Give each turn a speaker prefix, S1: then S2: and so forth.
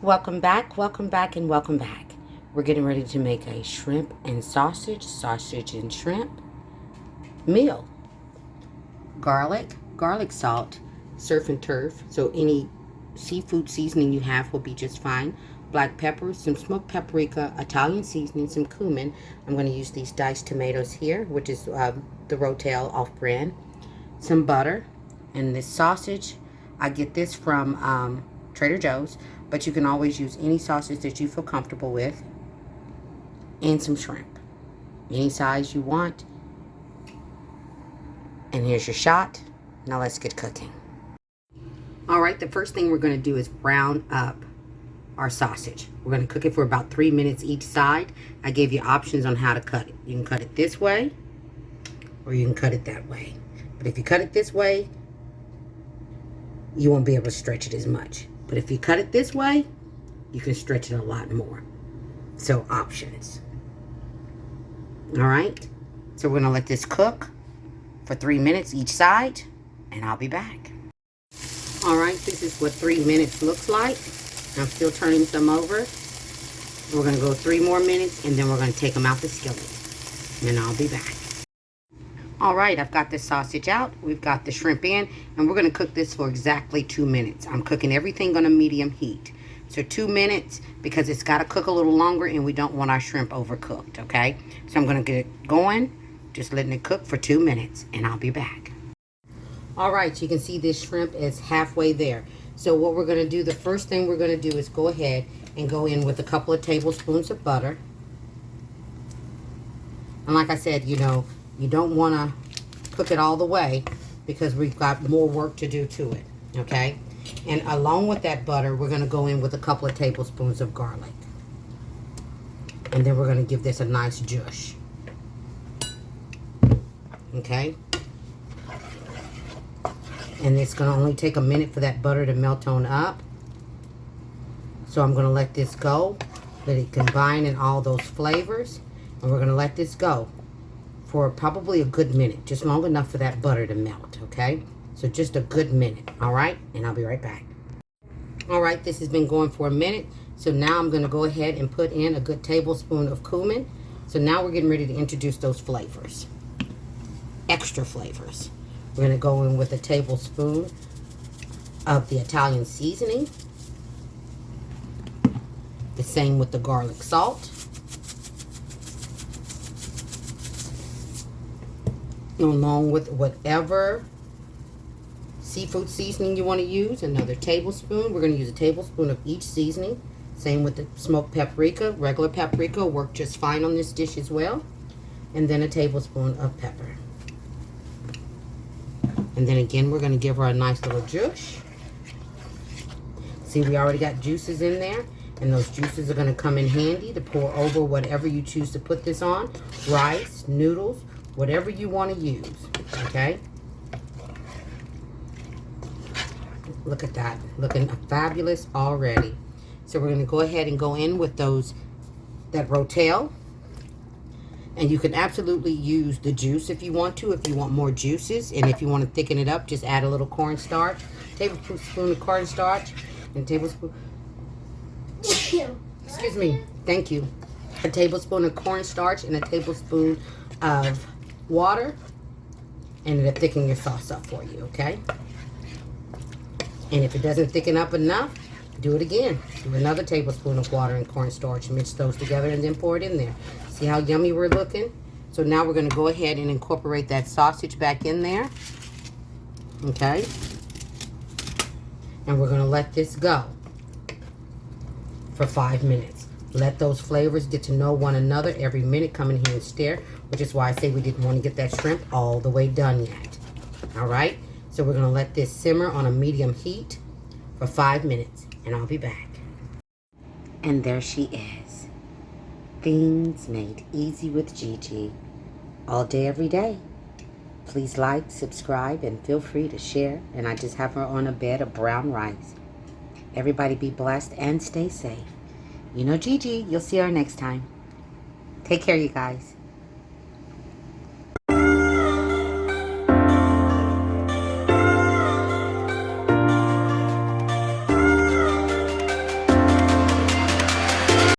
S1: welcome back, welcome back, and welcome back. We're getting ready to make a shrimp and sausage and shrimp meal. Garlic salt, surf and turf, so any seafood seasoning you have will be just fine. Black pepper, some smoked paprika, Italian seasoning, some cumin. I'm going to use these diced tomatoes here, which is the Rotel off-brand. Some butter, and this sausage, I get this from Trader Joe's, but you can always use any sausage that you feel comfortable with, and some shrimp, any size you want. And here's your shot. Now let's get cooking. All right, the first thing we're going to do is brown up our sausage. We're going to cook it for about 3 minutes each side. I gave you options on how to cut it. You can cut it this way, or you can cut it that way. But if you cut it this way, you won't be able to stretch it as much. But if you cut it this way, you can stretch it a lot more. So options. All right, so we're going to let this cook for 3 minutes each side, and I'll be back. All right, this is what 3 minutes looks like. I'm still turning some over. We're going to go 3 more minutes, and then we're going to take them out the skillet, and I'll be back. All right, I've got the sausage out. We've got the shrimp in, and we're going to cook this for exactly 2 minutes. I'm cooking everything on a medium heat. So 2 minutes, because it's got to cook a little longer, and we don't want our shrimp overcooked, okay? So I'm going to get it going, just letting it cook for 2 minutes, and I'll be back. All right, you can see this shrimp is halfway there. So what we're going to do, the first thing we're going to do is go ahead and go in with a couple of tablespoons of butter. And like I said, you know, you don't want to cook it all the way because we've got more work to do to it, okay? And along with that butter, we're going to go in with a couple of tablespoons of garlic. And then we're going to give this a nice zhuzh. Okay? And it's going to only take a minute for that butter to melt on up. So I'm going to let this go, let it combine in all those flavors. And we're going to let this go for probably a good minute, just long enough for that butter to melt, okay? So just a good minute, all right? And I'll be right back. All right, this has been going for a minute. So now I'm going to go ahead and put in a good tablespoon of cumin. So now we're getting ready to introduce those flavors, extra flavors. We're going to go in with a tablespoon of the Italian seasoning. The same with the garlic salt. Along with whatever seafood seasoning you want to use, another tablespoon. We're going to use a tablespoon of each seasoning. Same with the smoked paprika. Regular paprika will work just fine on this dish as well. And then a tablespoon of pepper. And then again, we're going to give her a nice little zhuzh. See, we already got juices in there. And those juices are going to come in handy to pour over whatever you choose to put this on. Rice, noodles, whatever you want to use, okay? Look at that, looking fabulous already. So we're going to go ahead and go in with that rotel. And you can absolutely use the juice if you want to, if you want more juices. And if you want to thicken it up, just add a little cornstarch, tablespoon of cornstarch, and a tablespoon, excuse me, thank you. A tablespoon of cornstarch and a tablespoon of water, and it'll thicken your sauce up for you, okay? And if it doesn't thicken up enough, do it again. Do another tablespoon of water and cornstarch, mix those together, and then pour it in there. See how yummy we're looking? So now we're going to go ahead and incorporate that sausage back in there, okay? And we're going to let this go for 5 minutes. Let those flavors get to know one another every minute. Come in here and stir, which is why I say we didn't want to get that shrimp all the way done yet. All right? So we're going to let this simmer on a medium heat for 5 minutes, and I'll be back. And there she is. Things made easy with Gigi. All day, every day. Please like, subscribe, and feel free to share. And I just have her on a bed of brown rice. Everybody be blessed and stay safe. You know Gigi. You'll see her next time. Take care, you guys.